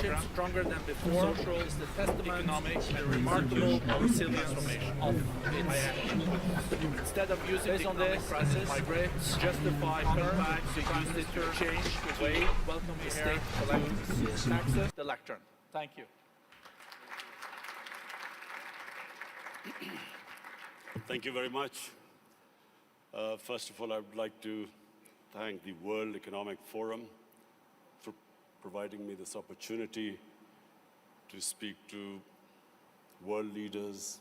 program, stronger than before, social is the testament, economic, and remarkable resilience transformation of its instead of using based on this crisis, migrate, justify coming back to use it to change the way welcome the state collects taxes. The lectern. Thank you. Thank you very much. First of all, I would like to thank the World Economic Forum for providing me this opportunity to speak to world leaders,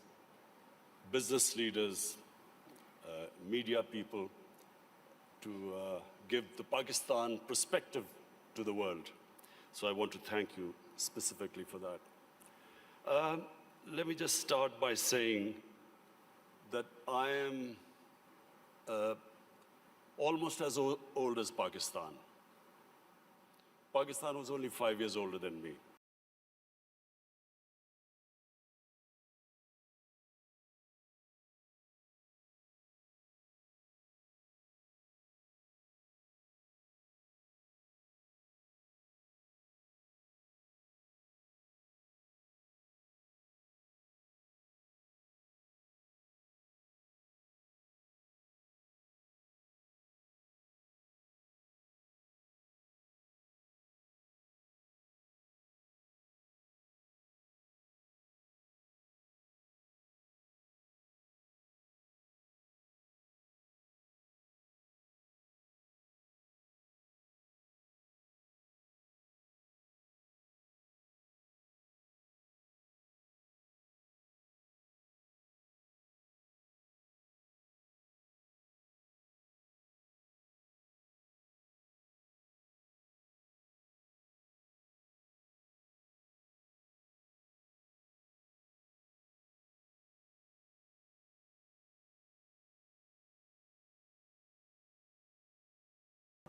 business leaders, media people, to give the Pakistan perspective to the world. So I want to thank you specifically for that. Let me just start by saying that I am almost as old as Pakistan. Pakistan was only 5 years older than me.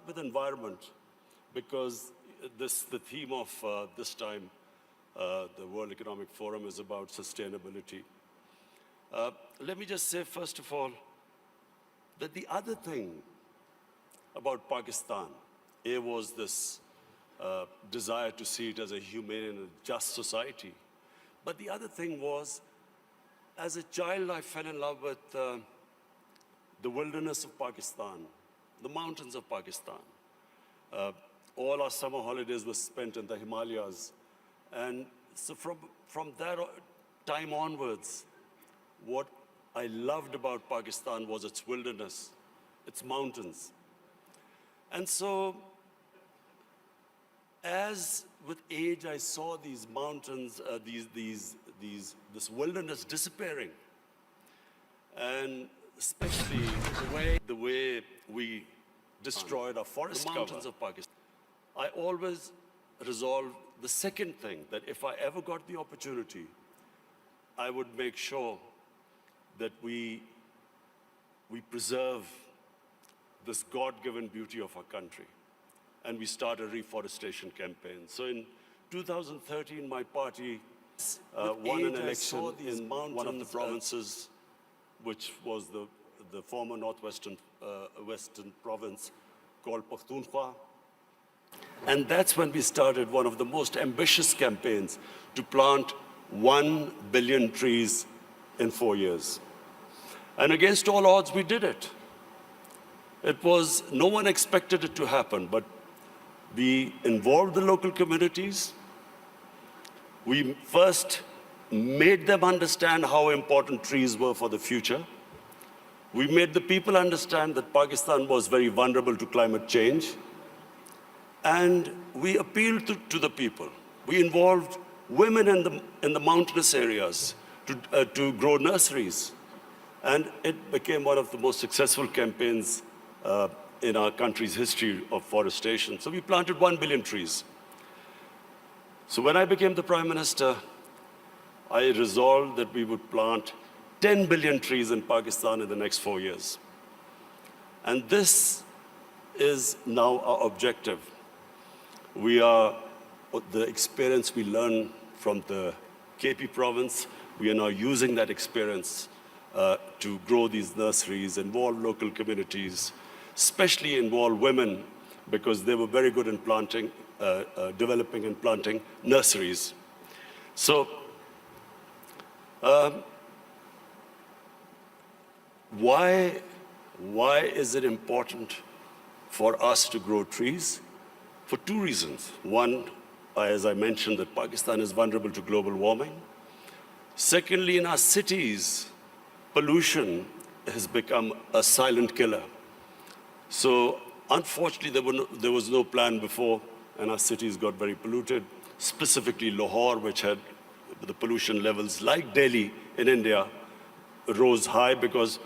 With environment, because the theme of this time, the World Economic Forum, is about sustainability. Let me just say, first of all, that the other thing about Pakistan, was this desire to see it as a humane and just society. But the other thing was, as a child, I fell in love with the wilderness of Pakistan, the mountains of Pakistan. All our summer holidays were spent in the Himalayas. And so from that time onwards, what I loved about Pakistan was its wilderness, its mountains. And so, as with age I saw these mountains, this wilderness disappearing, and especially the way we destroyed our forest cover, the mountains of Pakistan. I always resolved the second thing, that if I ever got the opportunity, I would make sure that we preserve this God-given beauty of our country. And we start a reforestation campaign. So in 2013, my party won an election in one of the provinces, which was the former northwestern western province called Pakhtunkhwa. And that's when we started one of the most ambitious campaigns to plant 1 billion trees in 4 years. And against all odds, we did it. No one expected it to happen, but we involved the local communities. We first made them understand how important trees were for the future. We made the people understand that Pakistan was very vulnerable to climate change. And we appealed to the people. We involved women in the mountainous areas to grow nurseries. And it became one of the most successful campaigns in our country's history of forestation. So we planted 1 billion trees. So when I became the Prime Minister, I resolved that we would plant 10 billion trees in Pakistan in the next 4 years. And this is now our objective. The experience we learned from the KP province, we are now using that experience to grow these nurseries, involve local communities, especially involve women, because they were very good in planting developing and planting nurseries. So, why is it important for us to grow trees? For two reasons. One, as I mentioned, that Pakistan is vulnerable to global warming. Secondly, in our cities, pollution has become a silent killer. So unfortunately, there was no plan before, and our cities got very polluted, specifically Lahore, which had the pollution levels like Delhi in India rose high because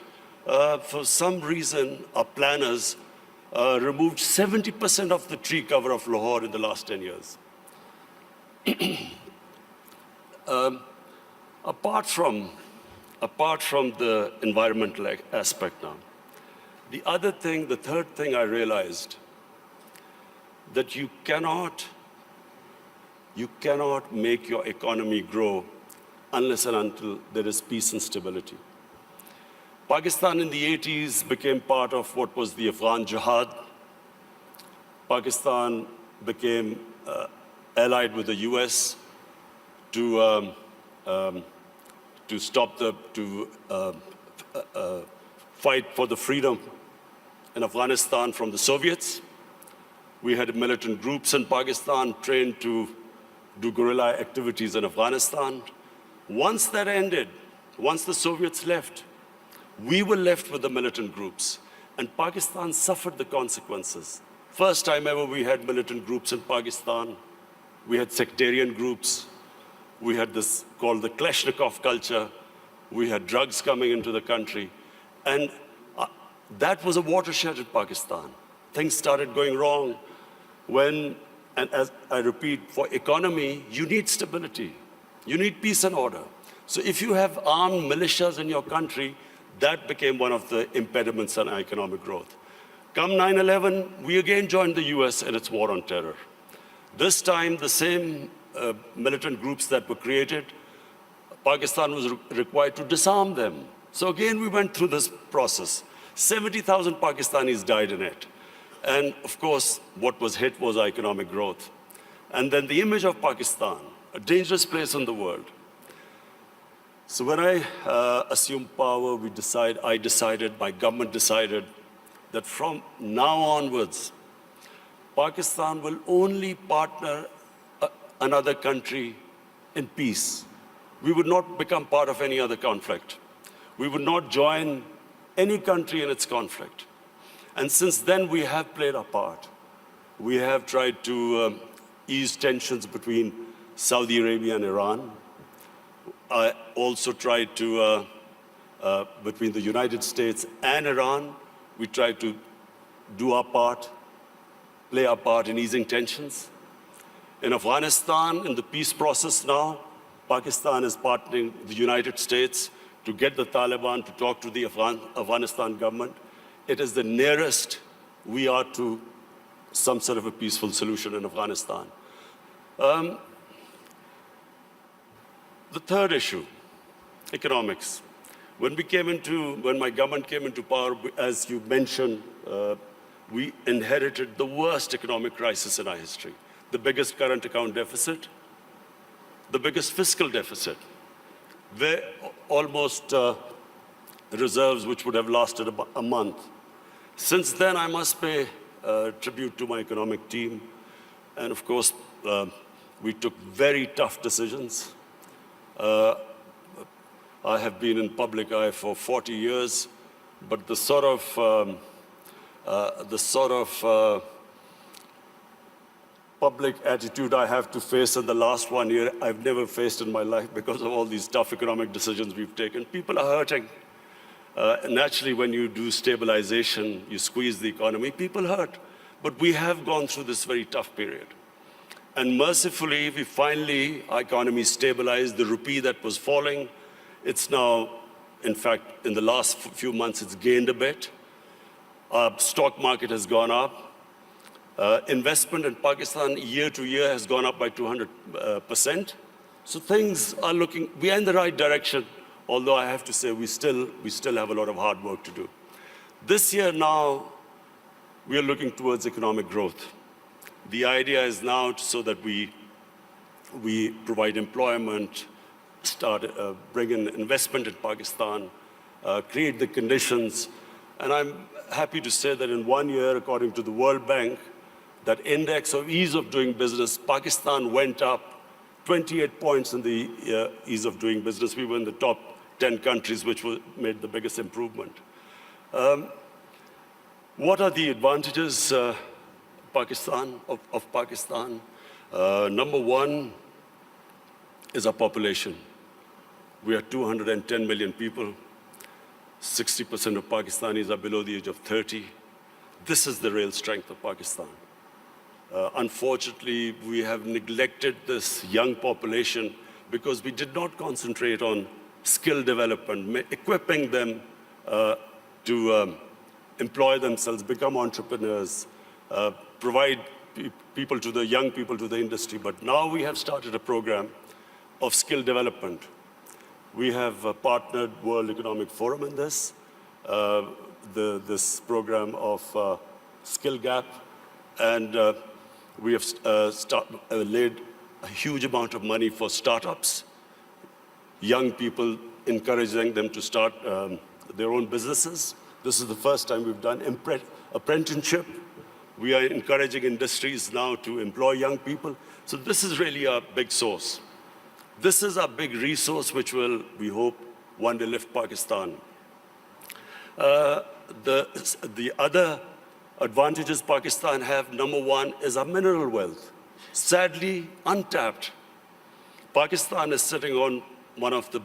for some reason our planners removed 70% of the tree cover of Lahore in the last 10 years. Apart from the environmental aspect now, the third thing I realized, that you cannot make your economy grow unless and until there is peace and stability. Pakistan in the 80s became part of what was the Afghan Jihad. Pakistan became allied with the US to fight for the freedom in Afghanistan from the Soviets. We had militant groups in Pakistan trained to do guerrilla activities in Afghanistan. Once that ended, once the Soviets left, we were left with the militant groups, and Pakistan suffered the consequences. First time ever we had militant groups in Pakistan. We had sectarian groups. We had this called the Kalashnikov culture. We had drugs coming into the country. And that was a watershed in Pakistan. Things started going wrong and as I repeat, for economy, you need stability. You need peace and order. So if you have armed militias in your country, that became one of the impediments on economic growth. Come 9/11, we again joined the US in its war on terror. This time, the same militant groups that were created, Pakistan was required to disarm them. So again, we went through this process. 70,000 Pakistanis died in it. And of course, what was hit was our economic growth. And then the image of Pakistan, a dangerous place in the world. So when I assumed power, my government decided that from now onwards, Pakistan will only partner another country in peace. We would not become part of any other conflict. We would not join any country in its conflict. And since then, we have played our part. We have tried to ease tensions between Saudi Arabia and Iran. I also tried to, between the United States and Iran, we tried to do our part, play our part in easing tensions. In Afghanistan, in the peace process now, Pakistan is partnering with the United States to get the Taliban to talk to the Afghanistan government. It is the nearest we are to some sort of a peaceful solution in Afghanistan. The third issue, economics. When my government came into power, as you mentioned, we inherited the worst economic crisis in our history. The biggest current account deficit, the biggest fiscal deficit, almost reserves which would have lasted a month. Since then, I must pay tribute to my economic team. And of course, we took very tough decisions. I have been in public eye for 40 years, but the sort of public attitude I have to face in the last 1 year, I've never faced in my life because of all these tough economic decisions we've taken. People are hurting. Naturally, when you do stabilization, you squeeze the economy, people hurt. But we have gone through this very tough period. And mercifully, our economy stabilized. The rupee that was falling, it's now, in fact, in the last few months, it's gained a bit. Our stock market has gone up. Investment in Pakistan year to year has gone up by 200%. So things are we are in the right direction, although I have to say we still have a lot of hard work to do. This year now, we are looking towards economic growth. The idea is now so that we provide employment, bring in investment in Pakistan, create the conditions. And I'm happy to say that in 1 year, according to the World Bank, that index of ease of doing business, Pakistan went up 28 points in the ease of doing business. We were in the top 10 countries which made the biggest improvement. What are the advantages of Pakistan? Number one is our population. We are 210 million people. 60% of Pakistanis are below the age of 30. This is the real strength of Pakistan. Unfortunately, we have neglected this young population because we did not concentrate on skill development, equipping them to employ themselves, become entrepreneurs, provide young people to the industry. But now we have started a program of skill development. We have partnered World Economic Forum in this, this program of Skill Gap, and we have laid a huge amount of money for startups, young people, encouraging them to start their own businesses. This is the first time we've done apprenticeship. We are encouraging industries now to employ young people. So this is really a big source. This is a big resource which will, we hope, one day lift Pakistan. The other advantages Pakistan have, number one, is our mineral wealth. Sadly, untapped. Pakistan is sitting on one of the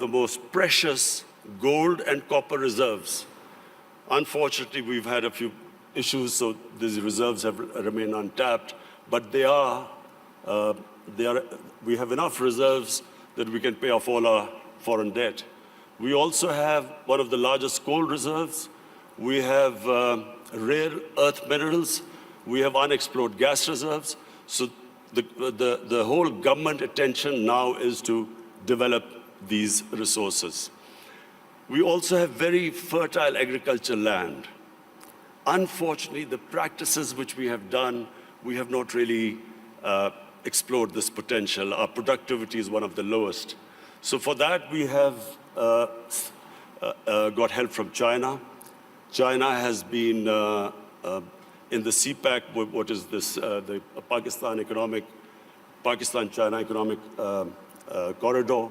most precious gold and copper reserves. Unfortunately, we've had a few issues, so these reserves have remained untapped, but we have enough reserves that we can pay off all our foreign debt. We also have one of the largest coal reserves. We have rare earth minerals. We have unexplored gas reserves. So the whole government attention now is to develop these resources. We also have very fertile agricultural land. Unfortunately, the practices which we have done, we have not really explored this potential. Our productivity is one of the lowest. So for that, we have got help from China. China has been in the CPEC, what is this, the Pakistan-China Economic Corridor.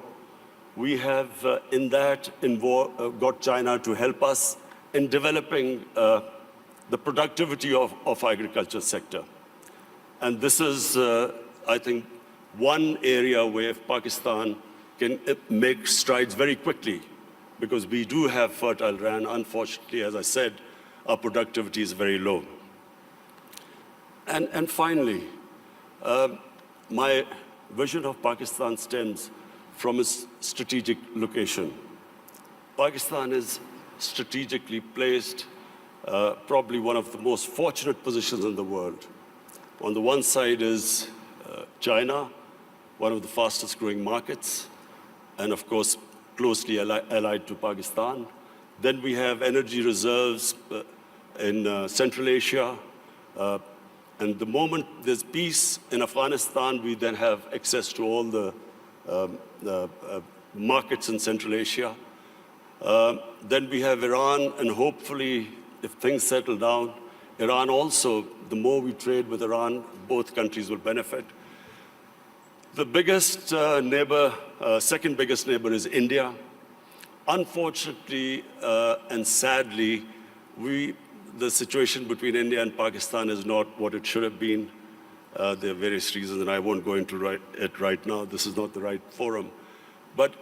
We have in that got China to help us in developing the productivity of agriculture sector. And this is, I think, one area where Pakistan can make strides very quickly, because we do have fertile land. Unfortunately, as I said, our productivity is very low. And finally, my vision of Pakistan stems from its strategic location. Pakistan is strategically placed, probably one of the most fortunate positions in the world. On the one side is China, one of the fastest growing markets, and of course, closely allied to Pakistan. Then we have energy reserves in Central Asia. And the moment there's peace in Afghanistan, we then have access to all the markets in Central Asia. Then we have Iran, and hopefully, if things settle down, Iran also, the more we trade with Iran, both countries will benefit. The biggest neighbor, second biggest neighbor is India. Unfortunately and sadly, the situation between India and Pakistan is not what it should have been. There are various reasons, and I won't go into it right now. This is not the right forum. But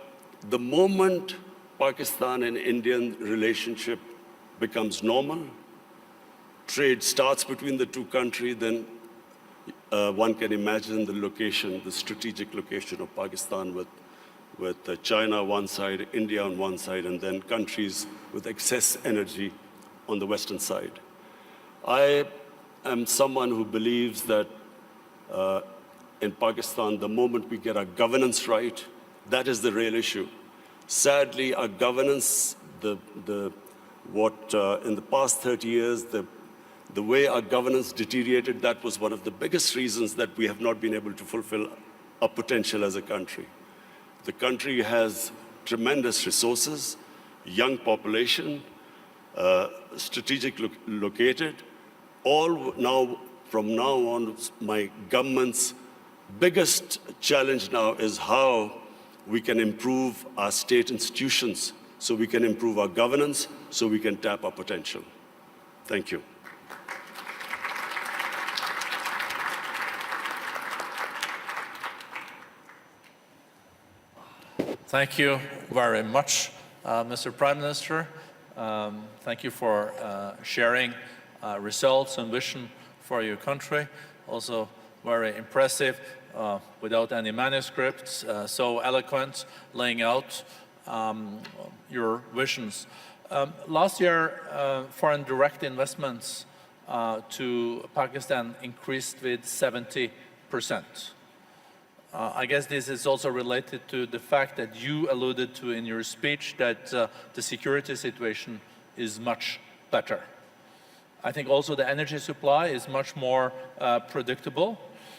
the moment Pakistan and Indian relationship becomes normal, trade starts between the two countries, then one can imagine the location, the strategic location of Pakistan with China on one side, India on one side, and then countries with excess energy on the western side. I am someone who believes that in Pakistan, the moment we get our governance right, that is the real issue. Sadly, our governance, in the past 30 years, the way our governance deteriorated, that was one of the biggest reasons that we have not been able to fulfill our potential as a country. The country has tremendous resources, young population, strategic located. From now on, my government's biggest challenge now is how we can improve our state institutions, so we can improve our governance, so we can tap our potential. Thank you. Thank you very much, Mr. Prime Minister. Thank you for sharing results and vision for your country. Also very impressive, without any manuscripts, so eloquent, laying out your visions. Last year, foreign direct investments to Pakistan increased with 70%. I guess this is also related to the fact that you alluded to in your speech that the security situation is much better. I think also the energy supply is much more predictable.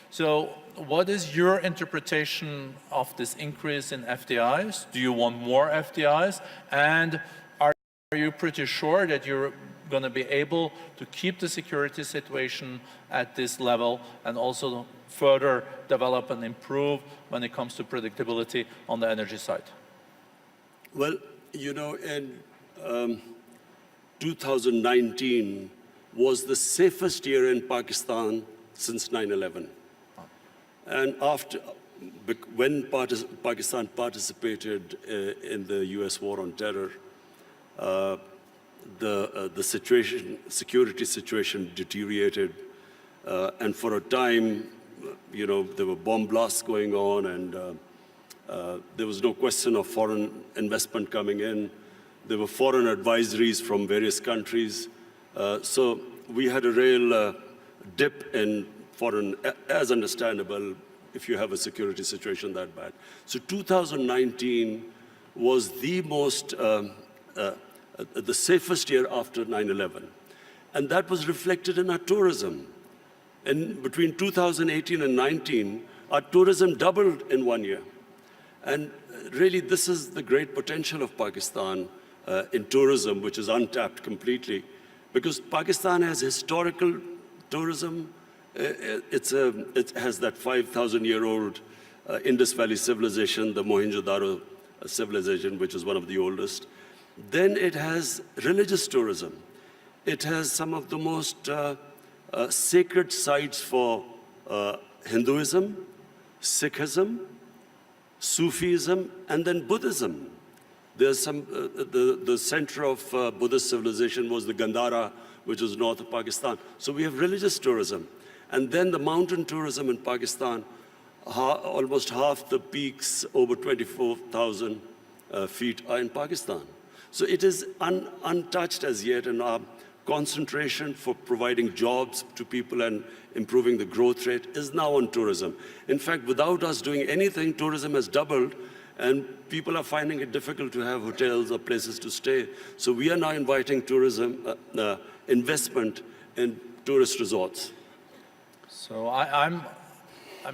So what is your interpretation of this increase in FDIs? Do you want more FDIs? And are you pretty sure that you're going to be able to keep the security situation at this level and also further develop and improve when it comes to predictability on the energy side? Well, you know, in 2019 was the safest year in Pakistan since 9/11. And when Pakistan participated in the US war on terror, the security situation deteriorated, and for a time, you know, there were bomb blasts going on, and there was no question of foreign investment coming in. There were foreign advisories from various countries. So we had a real dip in foreign, as understandable if you have a security situation that bad. So 2019 was the the safest year after 9/11. And that was reflected in our tourism. And between 2018 and 19, our tourism doubled in 1 year. And really, this is the great potential of Pakistan in tourism, which is untapped completely. Because Pakistan has historical tourism. It has that 5,000-year-old Indus Valley civilization, the Mohenjo-daro civilization, which is one of the oldest. Then it has religious tourism. It has some of the most sacred sites for Hinduism, Sikhism, Sufism, and then Buddhism. There's some, the center of Buddhist civilization was the Gandhara, which is north of Pakistan. So we have religious tourism. And then the mountain tourism in Pakistan, almost half the peaks over 24,000 feet are in Pakistan. So it is untouched as yet, and our concentration for providing jobs to people and improving the growth rate is now on tourism. In fact, without us doing anything, tourism has doubled, and people are finding it difficult to have hotels or places to stay. So we are now inviting tourism investment in tourist resorts. So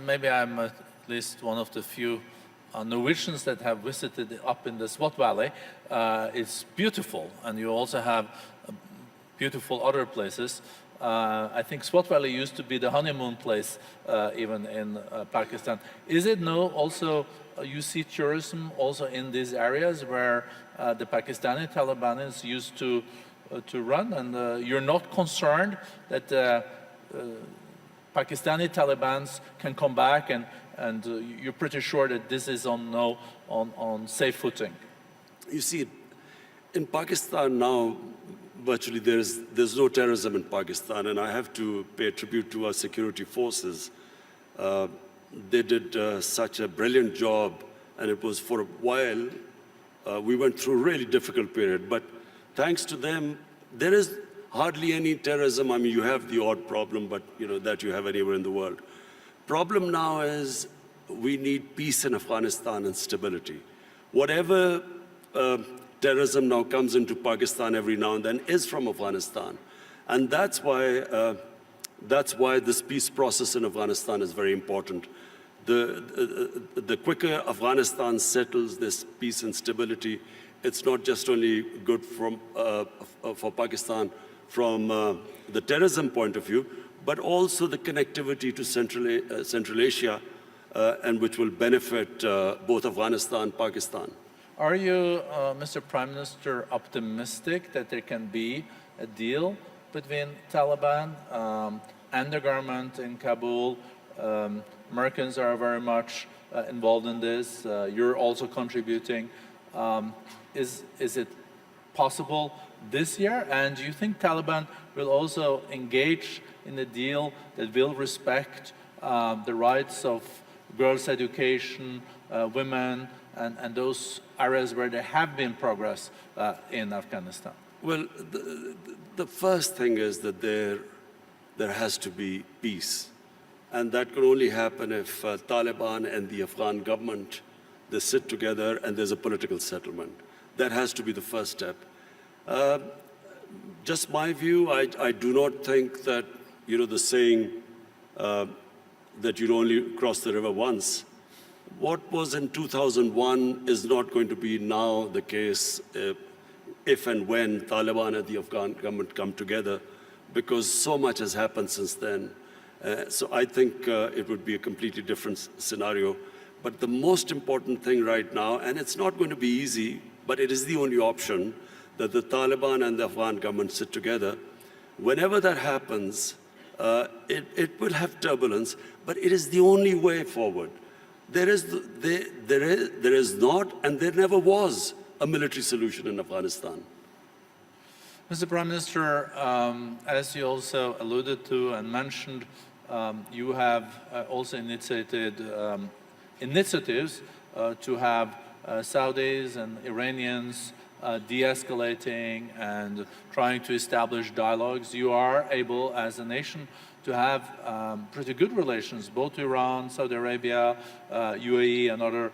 maybe I'm at least one of the few Norwegians that have visited up in the Swat Valley. It's beautiful, and you also have beautiful other places. I think Swat Valley used to be the honeymoon place even in Pakistan. Is it now also, you see tourism also in these areas where the Pakistani Taliban used to run, and you're not concerned that Pakistani Talibans can come back, and you're pretty sure that this is on safe footing? You see, in Pakistan now, virtually there's no terrorism in Pakistan, and I have to pay tribute to our security forces. They did such a brilliant job, and it was for a while, we went through a really difficult period, but thanks to them, there is hardly any terrorism. I mean, you have the odd problem, but you know, that you have anywhere in the world. Problem now is we need peace in Afghanistan and stability. Whatever terrorism now comes into Pakistan every now and then is from Afghanistan. And that's why this peace process in Afghanistan is very important. The quicker Afghanistan settles this peace and stability, it's not just only good for Pakistan from the terrorism point of view, but also the connectivity to Central Asia, and which will benefit both Afghanistan and Pakistan. Are you, Mr. Prime Minister, optimistic that there can be a deal between Taliban and the government in Kabul? Americans are very much involved in this. You're also contributing. Is it possible this year? And do you think Taliban will also engage in a deal that will respect the rights of girls' education, women, and those areas where there have been progress in Afghanistan? Well, the first thing is that there has to be peace. And that can only happen if Taliban and the Afghan government, they sit together and there's a political settlement. That has to be the first step. Just my view, I do not think that, the saying that you'll only cross the river once. What was in 2001 is not going to be now the case if and when Taliban and the Afghan government come together, because so much has happened since then. So I think it would be a completely different scenario. But the most important thing right now, and it's not going to be easy, but it is the only option, that the Taliban and the Afghan government sit together. Whenever that happens, it will have turbulence, but it is the only way forward. There is not, and there never was, a military solution in Afghanistan. Mr. Prime Minister, as you also alluded to and mentioned, you have also initiated initiatives to have Saudis and Iranians de-escalating and trying to establish dialogues. You are able, as a nation, to have pretty good relations, both Iran, Saudi Arabia, UAE, and other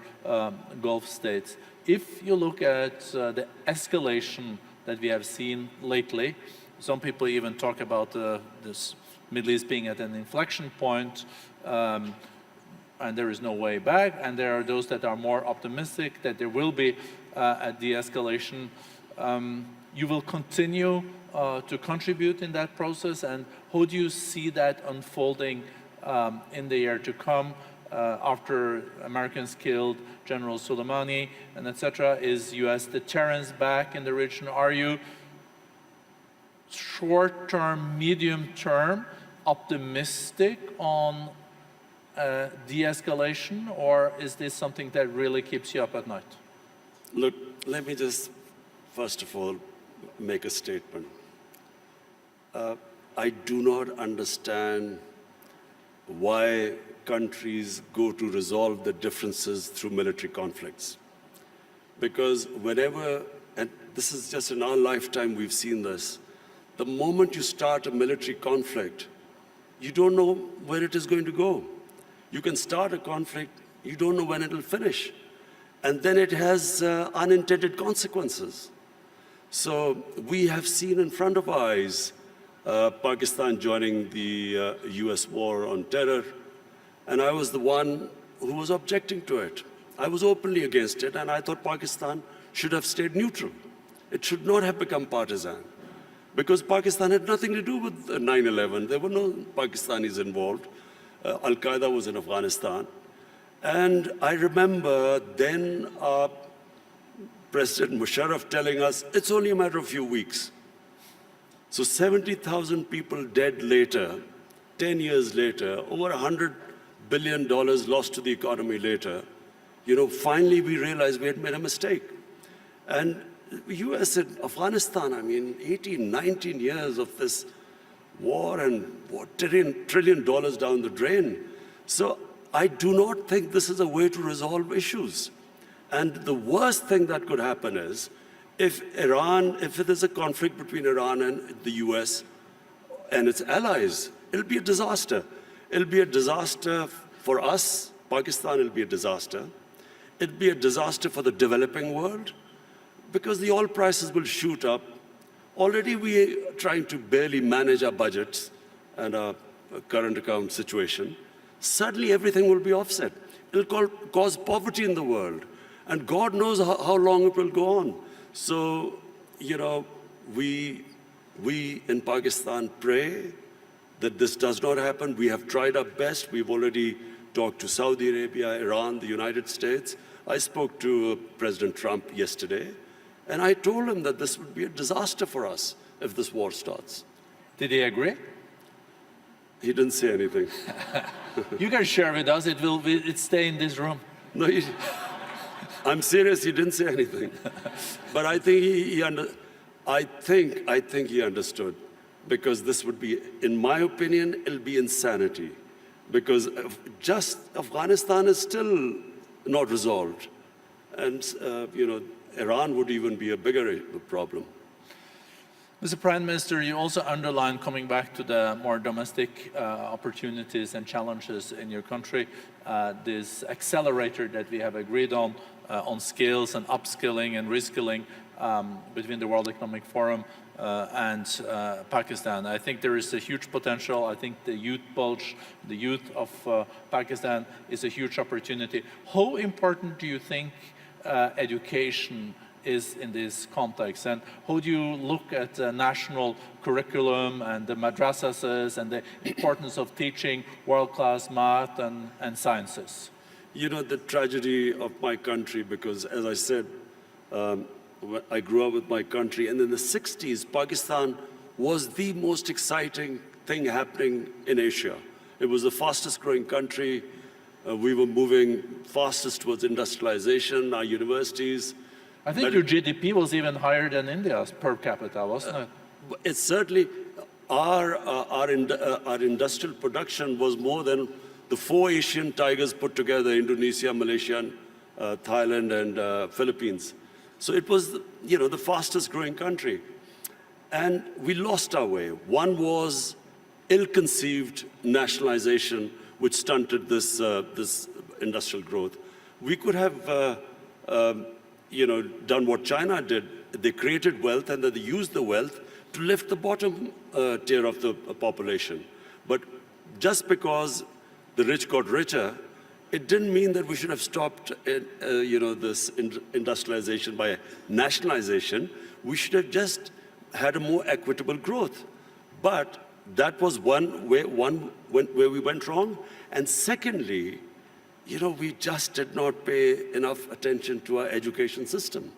Gulf states. If you look at the escalation that we have seen lately, some people even talk about this Middle East being at an inflection point, and there is no way back, and there are those that are more optimistic that there will be a de-escalation. You will continue to contribute in that process, and how do you see that unfolding in the year to come after Americans killed General Soleimani and etc.? Is U.S. deterrence back in the region? Are you short-term, medium-term optimistic on de-escalation, or is this something that really keeps you up at night? Look, let me just, first of all, make a statement. I do not understand why countries go to resolve the differences through military conflicts. Because whenever, and this is just in our lifetime we've seen this, the moment you start a military conflict, you don't know where it is going to go. You can start a conflict, you don't know when it will finish. And then it has unintended consequences. So we have seen in front of our eyes Pakistan joining the US war on terror, and I was the one who was objecting to it. I was openly against it, and I thought Pakistan should have stayed neutral. It should not have become partisan, because Pakistan had nothing to do with 9/11. There were no Pakistanis involved. Al-Qaeda was in Afghanistan. And I remember then President Musharraf telling us, it's only a matter of a few weeks. So 70,000 people dead later, 10 years later, over $100 billion lost to the economy later, finally we realized we had made a mistake. And US and Afghanistan, 18, 19 years of this war and $1 trillion down the drain. So I do not think this is a way to resolve issues. And the worst thing that could happen is if there's a conflict between Iran and the US and its allies, it'll be a disaster. It'll be a disaster for us, Pakistan, it'll be a disaster. It'll be a disaster for the developing world, because the oil prices will shoot up. Already we are trying to barely manage our budgets and our current account situation. Suddenly everything will be offset. It'll cause poverty in the world. And God knows how long it will go on. So, you know, we in Pakistan pray that this does not happen. We have tried our best. We've already talked to Saudi Arabia, Iran, the United States. I spoke to President Trump yesterday, and I told him that this would be a disaster for us if this war starts. Did he agree? He didn't say anything. You can share with us. It stay in this room. No, I'm serious. He didn't say anything. But I think I think he understood, because this would be, in my opinion, it'll be insanity, because just Afghanistan is still not resolved, and you know, Iran would even be a bigger problem. Mr. Prime Minister, you also underlined, coming back to the more domestic opportunities and challenges in your country, this accelerator that we have agreed on skills and upskilling and reskilling between the World Economic Forum and Pakistan. I think there is a huge potential. I think the youth bulge, the youth of Pakistan is a huge opportunity. How important do you think education is in this context, and how do you look at the national curriculum and the madrasas and the importance of teaching world-class math and sciences? You know, the tragedy of my country, because as I said, I grew up with my country, and in the 60s, Pakistan was the most exciting thing happening in Asia. It was the fastest growing country. We were moving fastest towards industrialization, our universities. I think your GDP was even higher than India's per capita, wasn't it? It's certainly, our industrial production was more than the 4 Asian tigers put together: Indonesia, Malaysia, Thailand, and Philippines. So it was, you know, the fastest growing country. And we lost our way. One was ill-conceived nationalization, which stunted this industrial growth. We could have you know, done what China did. They created wealth, and then they used the wealth to lift the bottom tier of the population. But just because the rich got richer, it didn't mean that we should have stopped you know, this industrialization by nationalization. We should have just had a more equitable growth. But that was one where we went wrong. And secondly, you know, we just did not pay enough attention to our education system.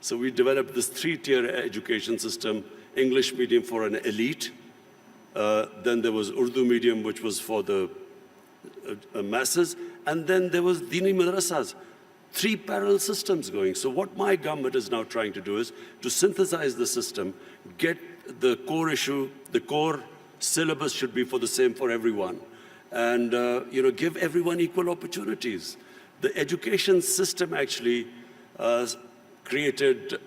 So we developed this 3-tier education system: English medium for an elite, then there was Urdu medium, which was for the masses, and then there was Dini madrasas. 3 parallel systems going. So what my government is now trying to do is to synthesize the system, get the core issue, the core syllabus should be the same for everyone, and you know, give everyone equal opportunities. The education system actually created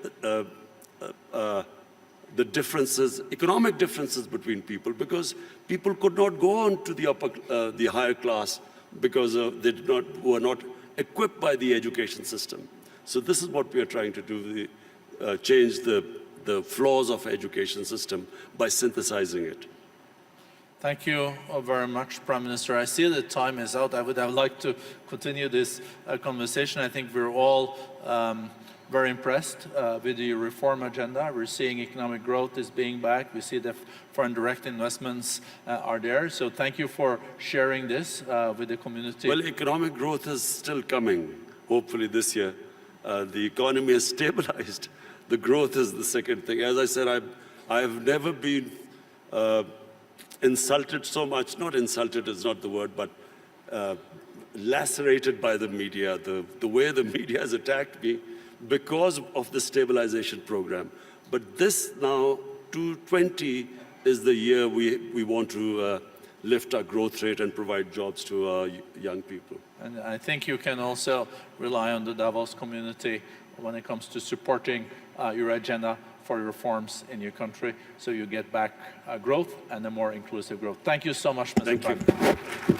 the differences, economic differences between people, because people could not go on to the higher class because they were not equipped by the education system. So this is what we are trying to do: change the flaws of education system by synthesizing it. Thank you very much, Prime Minister. I see that time is out. I would have liked to continue this conversation. I think we're all very impressed with the reform agenda. We're seeing economic growth is being back. We see that foreign direct investments are there. So thank you for sharing this with the community. Well, economic growth is still coming, hopefully this year. The economy has stabilized. The growth is the second thing. As I said, I have never been insulted so much. Not insulted is not the word, but lacerated by the media, the way the media has attacked me because of the stabilization program. But this now, 2020, is the year we want to lift our growth rate and provide jobs to our young people. And I think you can also rely on the Davos community when it comes to supporting your agenda for reforms in your country, so you get back growth and a more inclusive growth. Thank you so much, Mr. Prime Minister. Thank you.